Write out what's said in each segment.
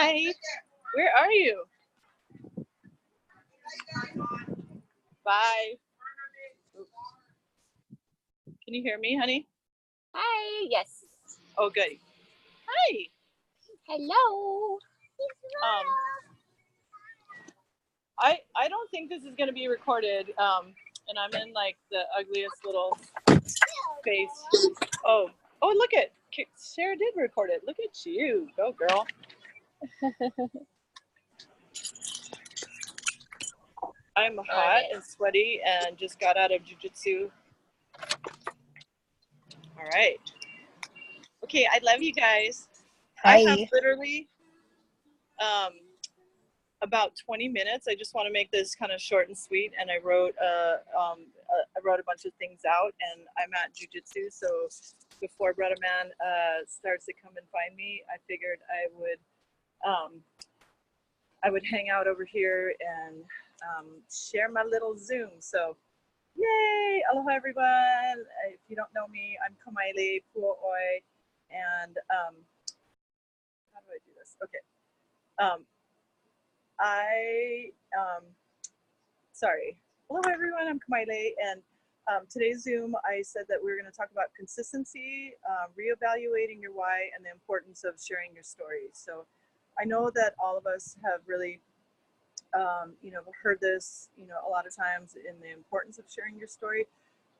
Hi. Where are you? Bye. Can you hear me, honey? Hi. Yes. Oh, good. Hi. Hello. Um, I don't think this is gonna be recorded. And I'm in like the ugliest little space. Oh, look at Sarah did record it. Look at you, go girl. I'm hot and sweaty and just got out of jujitsu. All right. Okay, I love you guys. Hi. I have literally about 20 minutes. I just want to make this kind of short and sweet. And I wrote a bunch of things out, and I'm at jujitsu. So before Brother Man starts to come and find me, I figured I would hang out over here and share my little Zoom. So yay! Aloha everyone. If you don't know me, I'm Kamaile Puaoi, and how do I do this? Okay. Sorry. Hello everyone, I'm Kamaile, and today's Zoom, I said that we were going to talk about consistency, reevaluating your why, and the importance of sharing your story. So I know that all of us have really, heard this, a lot of times in the importance of sharing your story.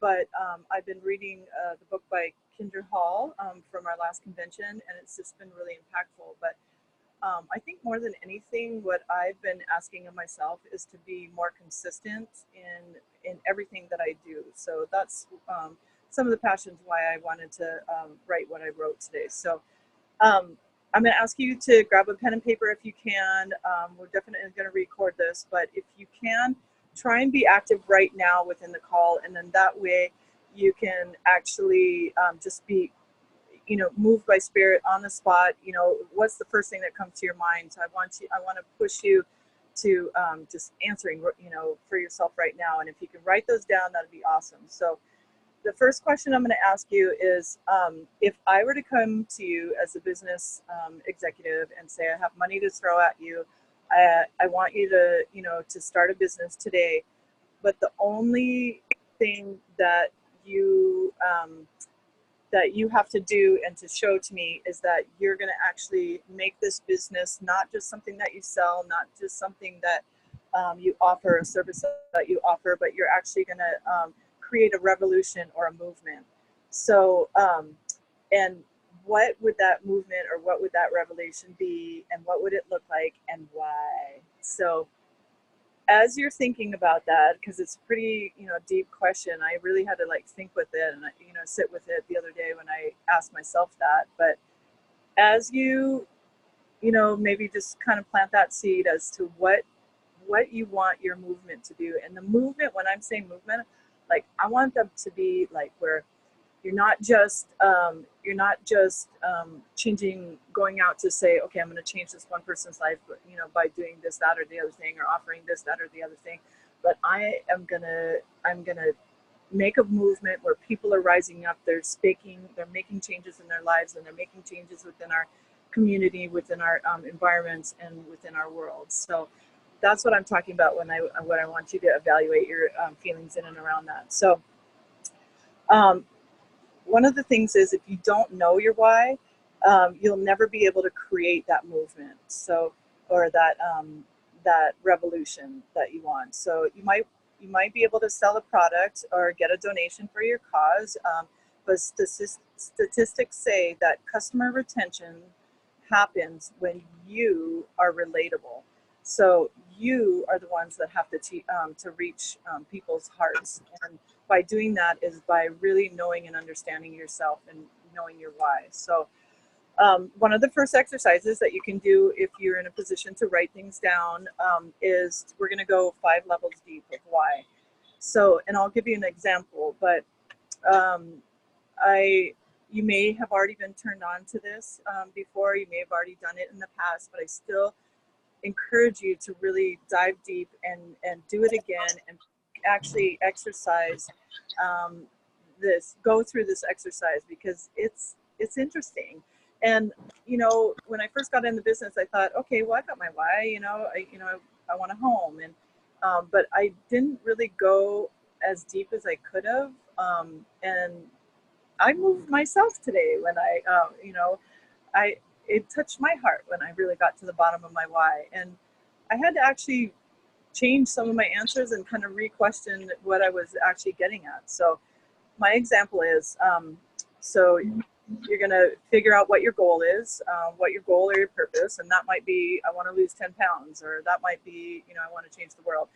But I've been reading the book by Kindra Hall from our last convention, and it's just been really impactful. But I think more than anything, what I've been asking of myself is to be more consistent in everything that I do. So that's some of the passions why I wanted to write what I wrote today. So I'm going to ask you to grab a pen and paper if you can. We're definitely going to record this, but if you can, try and be active right now within the call, and then that way you can actually just be moved by spirit on the spot. What's the first thing that comes to your mind? So I want to push you to just answering, for yourself right now. And if you can write those down, that'd be awesome. So the first question I'm going to ask you is, if I were to come to you as a business executive and say, I have money to throw at you, I want you to, to start a business today, but the only thing that you have to do and to show to me is that you're going to actually make this business not just something that you sell, not just something that you offer, a service that you offer, but you're actually going to create a revolution or a movement. So, and what would that movement or what would that revolution be, and what would it look like, and why? So as you're thinking about that, because it's a pretty, deep question, I really had to think with it and, sit with it the other day when I asked myself that. But as you, maybe just kind of plant that seed as to what you want your movement to do. And the movement, when I'm saying movement, I want them to be where you're not just changing, going out to say, okay, I'm going to change this one person's life, but, by doing this, that, or the other thing, or offering this, that, or the other thing. But I'm gonna make a movement where people are rising up. They're making changes in their lives, and they're making changes within our community, within our environments, and within our world. So that's what I'm talking about when I want you to evaluate your feelings in and around that. So one of the things is, if you don't know your why, you'll never be able to create that movement. So, or that revolution that you want. So you might be able to sell a product or get a donation for your cause, but statistics say that customer retention happens when you are relatable. So you are the ones that have to reach people's hearts, and by doing that is by really knowing and understanding yourself and knowing your why. So one of the first exercises that you can do if you're in a position to write things down is, we're going to go 5 levels deep of why. So, and I'll give you an example, but you may have already been turned on to this before, you may have already done it in the past, but I still encourage you to really dive deep and do it again, and actually exercise go through this exercise, because it's interesting. And when I first got in the business, I thought, okay, well, I got my why. I want a home, and but I didn't really go as deep as I could have. And I moved myself today when I it touched my heart when I really got to the bottom of my why, and I had to actually change some of my answers and kind of re-question what I was actually getting at. So my example is, so you're going to figure out what your goal is, what your goal or your purpose, and that might be, I want to lose 10 pounds, or that might be, I want to change the world.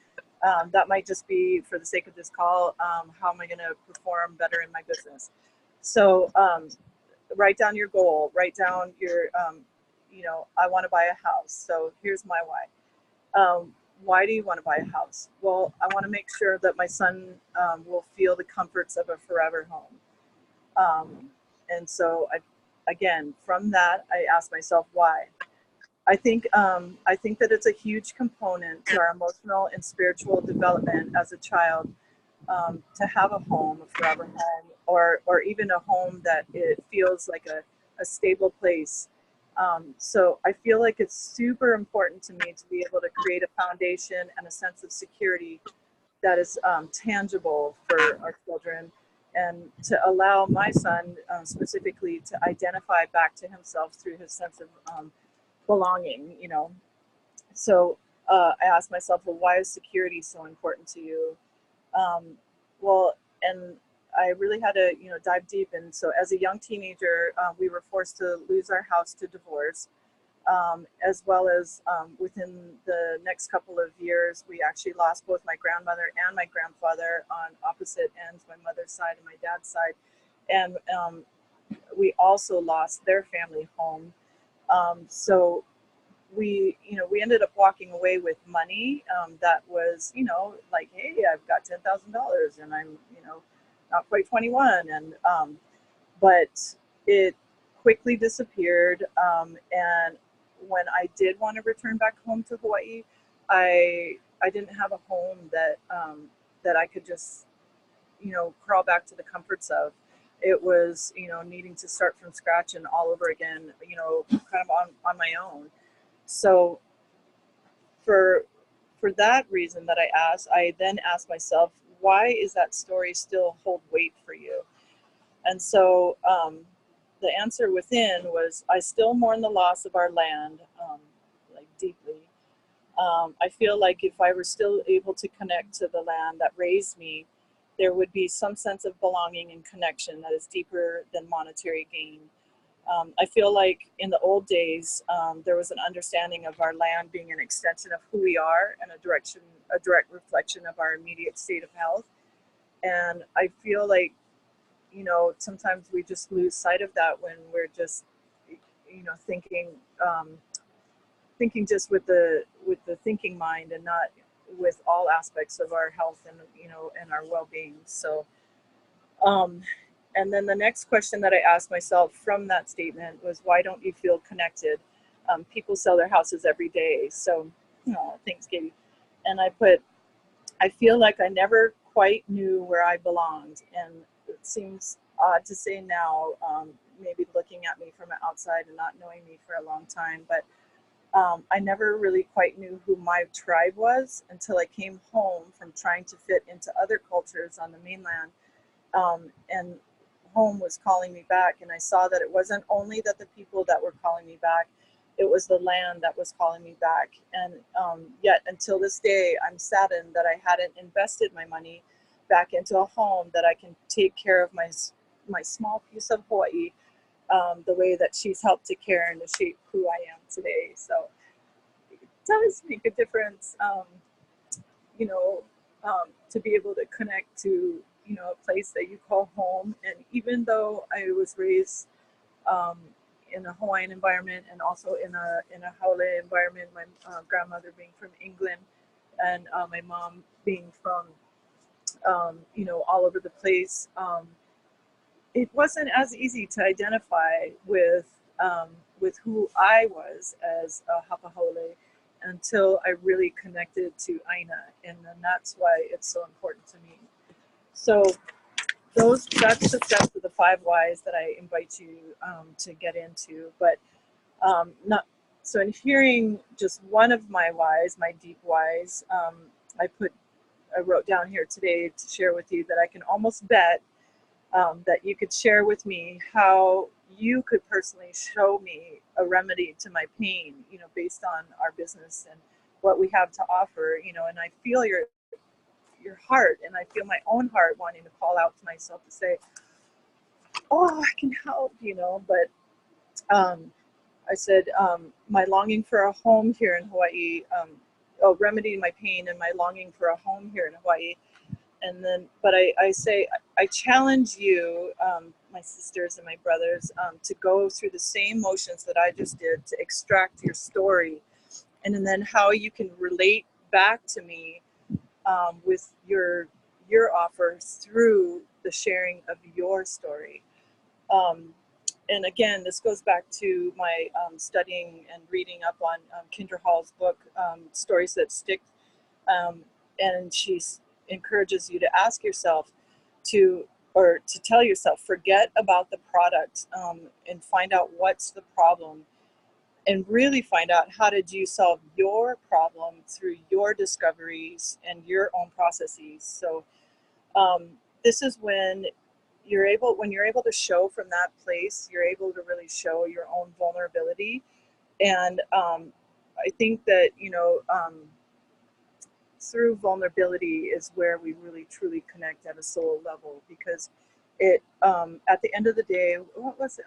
That might just be, for the sake of this call, how am I going to perform better in my business? So write down your goal, write down your, I want to buy a house. So here's my why. Why do you want to buy a house? Well, I want to make sure that my son will feel the comforts of a forever home. And so again, from that, I asked myself why. I think that it's a huge component to our emotional and spiritual development as a child, to have a home, a forever home, or even a home that it feels like a stable place. So I feel like it's super important to me to be able to create a foundation and a sense of security that is tangible for our children, and to allow my son specifically to identify back to himself through his sense of belonging. So I asked myself, well, why is security so important to you? Well, and I really had to, dive deep. And so as a young teenager, we were forced to lose our house to divorce, as well as within the next couple of years, we actually lost both my grandmother and my grandfather on opposite ends, my mother's side and my dad's side. And we also lost their family home. So we ended up walking away with money that was, like, hey, I've got $10,000 and I'm, not quite 21. And, but it quickly disappeared. And when I did want to return back home to Hawaii, I didn't have a home that I could just, crawl back to the comforts of. It was, needing to start from scratch and all over again, kind of on my own. So for that reason that I then asked myself, why is that story still hold weight for you? And so the answer within was, I still mourn the loss of our land, like deeply. I feel like if I were still able to connect to the land that raised me, there would be some sense of belonging and connection that is deeper than monetary gain. I feel like in the old days, there was an understanding of our land being an extension of who we are and a direct reflection of our immediate state of health. And I feel like, sometimes we just lose sight of that when we're just, thinking just with the thinking mind, and not with all aspects of our health and, and our well-being. So, and then the next question that I asked myself from that statement was, why don't you feel connected? People sell their houses every day. So, thanks, Katie. And I feel like I never quite knew where I belonged. And it seems odd to say now, maybe looking at me from the outside and not knowing me for a long time, but I never really quite knew who my tribe was until I came home from trying to fit into other cultures on the mainland. And home was calling me back, and I saw that it wasn't only that the people that were calling me back, it was the land that was calling me back. And yet until this day, I'm saddened that I hadn't invested my money back into a home that I can take care of my small piece of Hawaii, the way that she's helped to care and to shape who I am today. So it does make a difference, you know, to be able to connect to, a place that you call home. And even though I was raised in a Hawaiian environment, and also in a haole environment, my grandmother being from England, and my mom being from, all over the place, it wasn't as easy to identify with who I was as a hapahole until I really connected to Aina, and then that's why it's so important to me. So that's the steps of the 5 whys that I invite you to get into. But not so in hearing just one of my whys, my deep whys, I wrote down here today to share with you that I can almost bet that you could share with me how you could personally show me a remedy to my pain, based on our business and what we have to offer, and I feel your heart, and I feel my own heart wanting to call out to myself to say, oh, I can help, but I said, my longing for a home here in Hawaii, remedying my pain and my longing for a home here in Hawaii. And then, but I say, I challenge you, my sisters and my brothers, to go through the same motions that I just did to extract your story, and then how you can relate back to me with your offer through the sharing of your story. And again, this goes back to my studying and reading up on Kendra Hall's book, Stories That Stick. And she encourages you to ask yourself or to tell yourself, forget about the product, and find out what's the problem, and really find out how did you solve your problem through your discoveries and your own processes. So this is when you're able to show from that place, you're able to really show your own vulnerability. And I think that through vulnerability is where we really truly connect at a soul level, because it at the end of the day, what was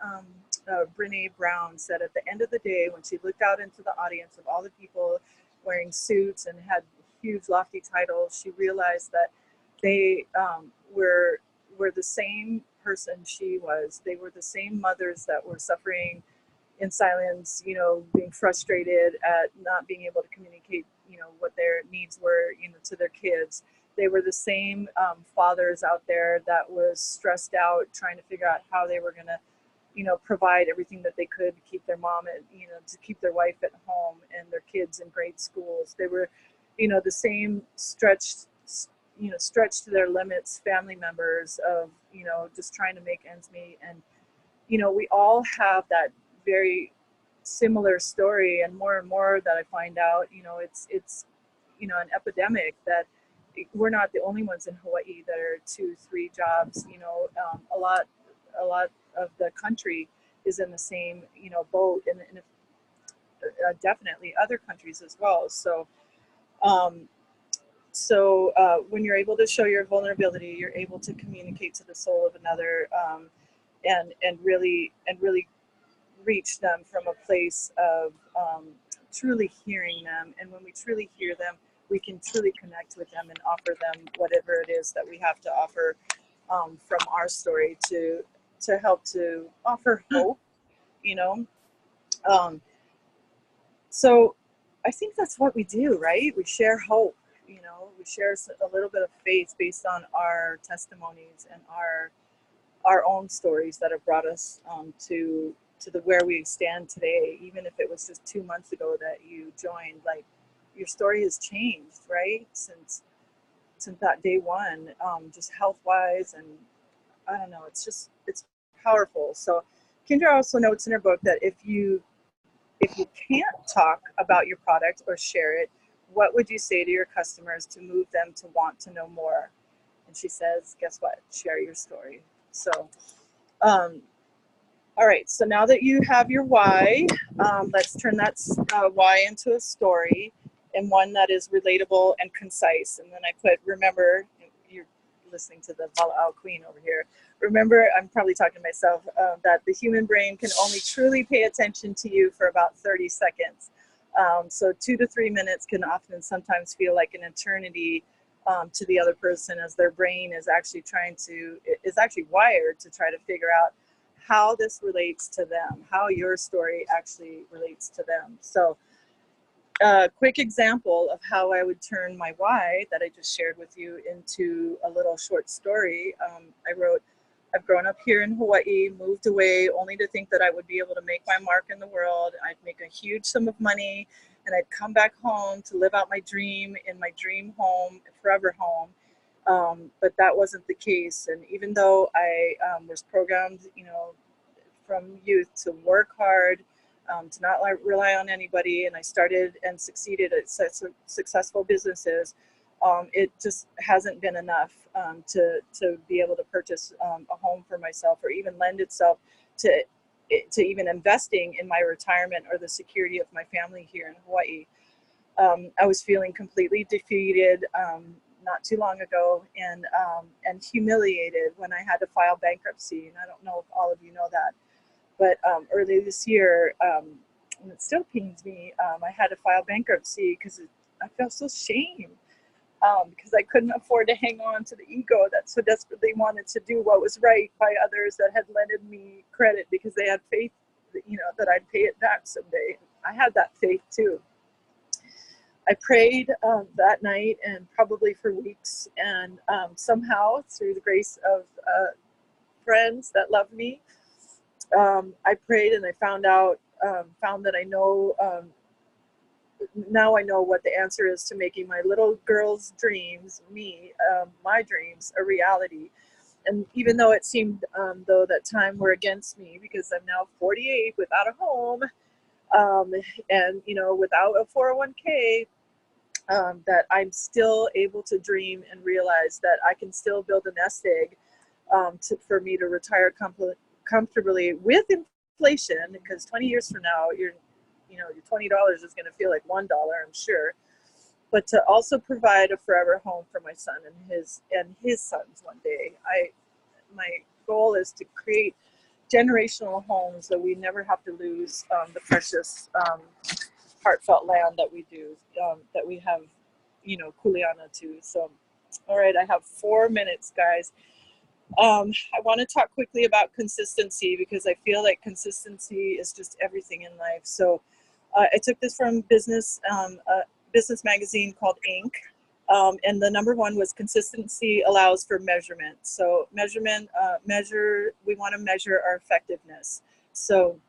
Brene Brown said, at the end of the day, when she looked out into the audience of all the people wearing suits and had huge lofty titles, she realized that they were the same person she was. They were the same mothers that were suffering in silence, being frustrated at not being able to communicate, what their needs were, to their kids. They were the same fathers out there that was stressed out trying to figure out how they were going to, provide everything that they could to keep their mom at, to keep their wife at home and their kids in great schools. They were, the same stretched to their limits family members of, just trying to make ends meet. And, we all have that very similar story, and more that I find out, it's an epidemic that we're not the only ones in Hawaii that are 2-3 jobs. A lot of the country is in the same boat, and definitely other countries as well. So when you're able to show your vulnerability, you're able to communicate to the soul of another, and really reach them from a place of truly hearing them. And when we truly hear them, we can truly connect with them and offer them whatever it is that we have to offer from our story to help to offer hope, So I think that's what we do, right? We share hope, we share a little bit of faith based on our testimonies and our own stories that have brought us to where we stand today. Even if it was just 2 months ago that you joined, like, your story has changed, right? Since that day one, just health-wise, and I don't know, it's powerful. So Kendra also notes in her book that if you can't talk about your product or share it, what would you say to your customers to move them to want to know more? And she says, guess what? Share your story. So, all right. So now that you have your why, let's turn that why into a story, and one that is relatable and concise. And then I put, remember, you're listening to the Vala'au Queen over here. Remember, I'm probably talking to myself, that the human brain can only truly pay attention to you for about 30 seconds. So 2 to 3 minutes can often sometimes feel like an eternity to the other person, as their brain is actually wired to try to figure out how this relates to them, how your story actually relates to them. So a quick example of how I would turn my why that I just shared with you into a little short story. I wrote, I've grown up here in Hawaii, moved away only to think that I would be able to make my mark in the world. I'd make a huge sum of money, and I'd come back home to live out my dream in my dream home, forever home. But that wasn't the case. And even though I was programmed, from youth to work hard, to not rely on anybody, and I started and succeeded at successful businesses, it just hasn't been enough to be able to purchase a home for myself, or even lend itself to even investing in my retirement or the security of my family here in Hawaii. I was feeling completely defeated not too long ago, and humiliated when I had to file bankruptcy. And I don't know if all of you know that, but early this year, and it still pains me, I had to file bankruptcy because I felt so shame, because I couldn't afford to hang on to the ego that so desperately wanted to do what was right by others that had lended me credit because they had faith, that I'd pay it back someday. I had that faith too. I prayed that night, and probably for weeks, and somehow through the grace of friends that love me, I prayed, and I found that I know, now I know what the answer is to making my little girl's dreams, my dreams, a reality. And even though it seemed though that time were against me, because I'm now 48 without a home, and without a 401k, that I'm still able to dream and realize that I can still build a nest egg, for me to retire comfortably with inflation, because 20 years from now, your $20 is going to feel like $1, I'm sure. But to also provide a forever home for my son and his sons one day. My goal is to create generational homes that we never have to lose the precious, heartfelt land that we do, that we have, kuleana to. So, all right, I have 4 minutes, guys. I want to talk quickly about consistency, because I feel like consistency is just everything in life. So I took this from a business magazine called Inc. And the number one was consistency allows for measurement. So we want to measure our effectiveness. So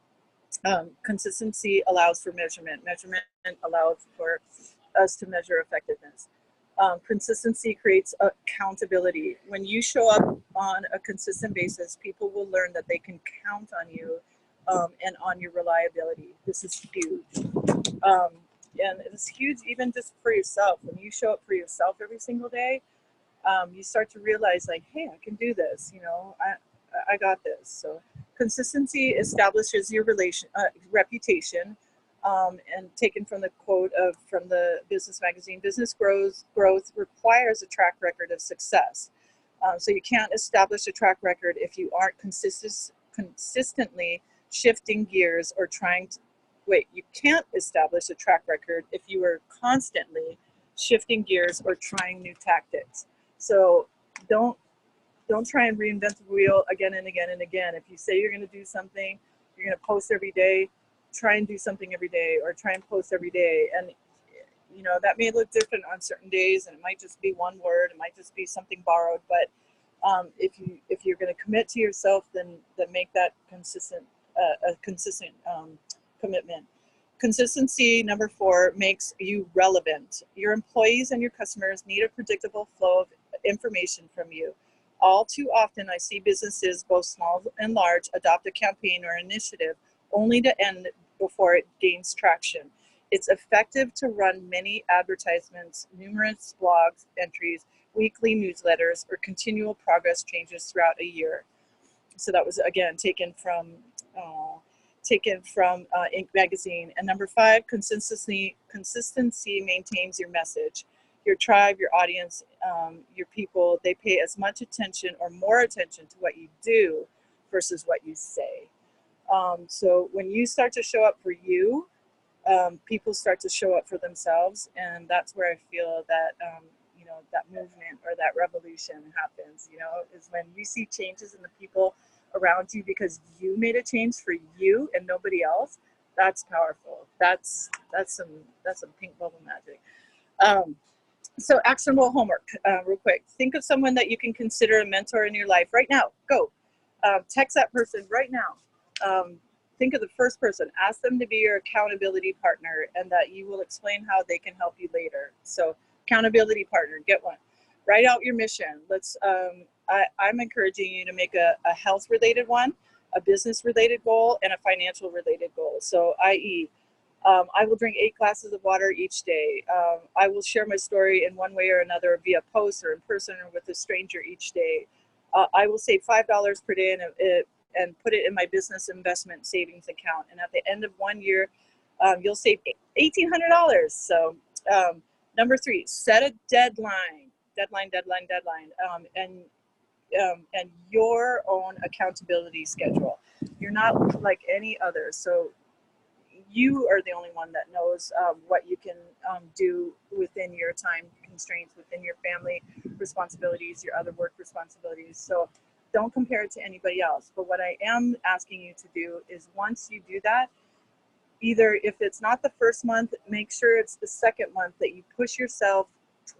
consistency allows for measurement. Measurement allows for us to measure effectiveness. Consistency creates accountability. When you show up on a consistent basis, people will learn that they can count on you, and on your reliability. This is huge. And it's huge even just for yourself. When you show up for yourself every single day, you start to realize, like, hey, I can do this. I got this. So consistency establishes your reputation. And taken from the quote from the business magazine, business growth requires a track record of success. So you can't establish a track record if you aren't consistently shifting gears or you can't establish a track record if you are constantly shifting gears or trying new tactics. So don't try and reinvent the wheel again and again and again. If you say you're going to do something, you're going to post every day, try and do something every day, or try and post every day. And that may look different on certain days, and it might just be one word, it might just be something borrowed. But if you're going to commit to yourself, then make that a consistent commitment. Consistency, number 4, makes you relevant. Your employees and your customers need a predictable flow of information from you. All too often, I see businesses, both small and large, adopt a campaign or initiative only to end before it gains traction. It's effective to run many advertisements, numerous blog entries, weekly newsletters, or continual progress changes throughout a year. So that was, again, taken from Inc. magazine. And number 5, consistency maintains your message. Your tribe, your audience, your people, they pay as much attention or more attention to what you do versus what you say. So when you start to show up for you, people start to show up for themselves, and that's where I feel that that movement or that revolution happens. Is when you see changes in the people around you because you made a change for you and nobody else. That's powerful. That's some pink bubble magic. So actionable homework, real quick. Think of someone that you can consider a mentor in your life right now. Go. Text that person right now. Think of the first person. Ask them to be your accountability partner, and that you will explain how they can help you later. So accountability partner, get one. write out your mission. Let's. I'm encouraging you to make a health-related one, a business-related goal, and a financial-related goal. So, i.e., I will drink 8 glasses of water each day. I will share my story in one way or another via post or in person or with a stranger each day. I will save $5 per day and put it in my business investment savings account. And at the end of 1 year, you'll save $1,800. So number 3, set a deadline, and your own accountability schedule. You're not like any other. So you are the only one that knows what you can do within your time constraints, within your family responsibilities, your other work responsibilities. So don't compare it to anybody else. But what I am asking you to do is, once you do that, either if it's not the first month, make sure it's the second month that you push yourself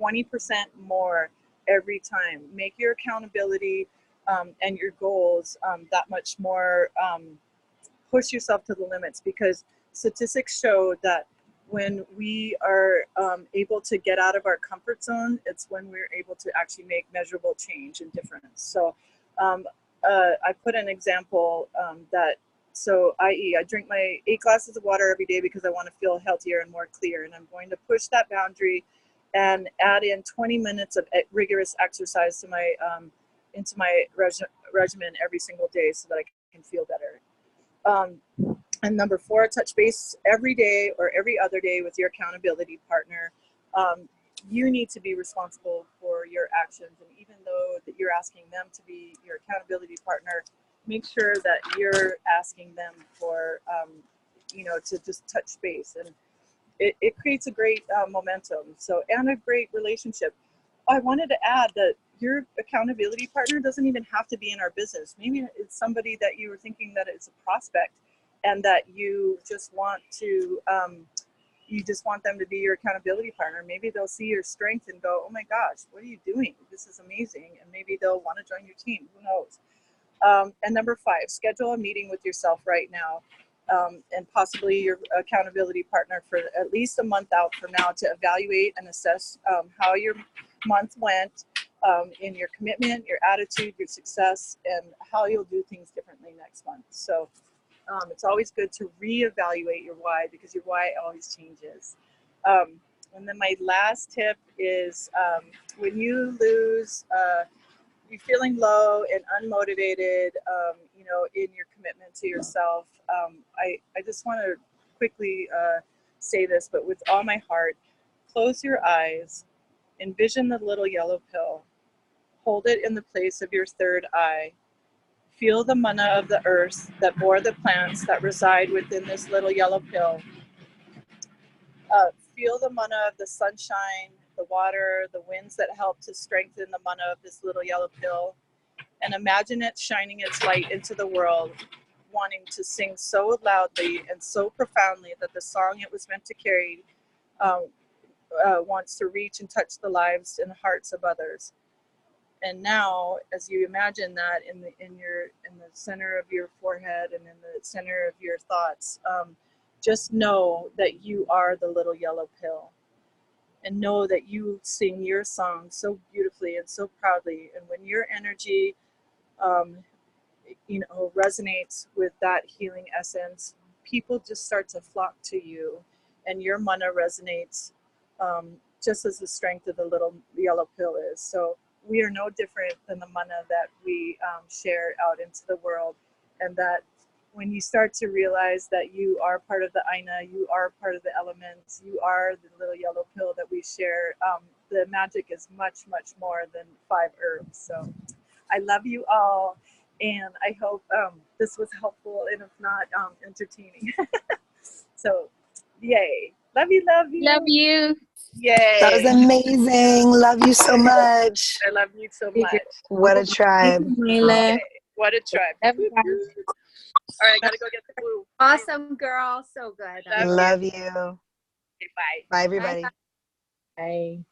20% more every time. Make your accountability and your goals that much more, push yourself to the limits, because statistics show that when we are able to get out of our comfort zone, it's when we're able to actually make measurable change and difference. So I put an example i.e., I drink my 8 glasses of water every day because I want to feel healthier and more clear, and I'm going to push that boundary and add in 20 minutes of rigorous exercise to my into my regimen every single day so that I can feel better. And number 4, touch base every day or every other day with your accountability partner. You need to be responsible for your actions, and even though that you're asking them to be your accountability partner, make sure that you're asking them for, to just touch base, and it creates a great momentum. So, and a great relationship. I wanted to add that your accountability partner doesn't even have to be in our business. Maybe it's somebody that you were thinking that it's a prospect, and that you just want them to be your accountability partner. Maybe they'll see your strength and go, oh my gosh, what are you doing? This is amazing. And maybe they'll want to join your team. Who knows? And number 5, schedule a meeting with yourself right now, and possibly your accountability partner for at least a month out from now, to evaluate and assess how your month went, in your commitment, your attitude, your success, and how you'll do things differently next month. So it's always good to reevaluate your why, because your why always changes. And then my last tip is, when you lose, you're feeling low and unmotivated, in your commitment to yourself, I just want to quickly say this, but with all my heart, close your eyes, envision the little yellow pill, hold it in the place of your third eye. Feel the manna of the earth that bore the plants that reside within this little yellow pill. Feel the manna of the sunshine, the water, the winds that help to strengthen the manna of this little yellow pill. And imagine it shining its light into the world, wanting to sing so loudly and so profoundly that the song it was meant to carry wants to reach and touch the lives and hearts of others. And now, as you imagine that in the center of your forehead and in the center of your thoughts, just know that you are the little yellow pill, and know that you sing your song so beautifully and so proudly. And when your energy, resonates with that healing essence, people just start to flock to you, and your mana resonates just as the strength of the little yellow pill is. So we are no different than the mana that we share out into the world, and that when you start to realize that you are part of the Aina, you are part of the elements, you are the little yellow pill that we share, the magic is much, much more than 5 herbs. So I love you all, and I hope this was helpful, and if not, entertaining. So, yay. Love you, love you. Love you. Yay. That was amazing. Love you so much. I love you so much. What a tribe. Okay. What a tribe. Love you guys. All right, I gotta go get the glue. Awesome, girl. So good. Love you. Okay, bye. Bye, everybody. Bye.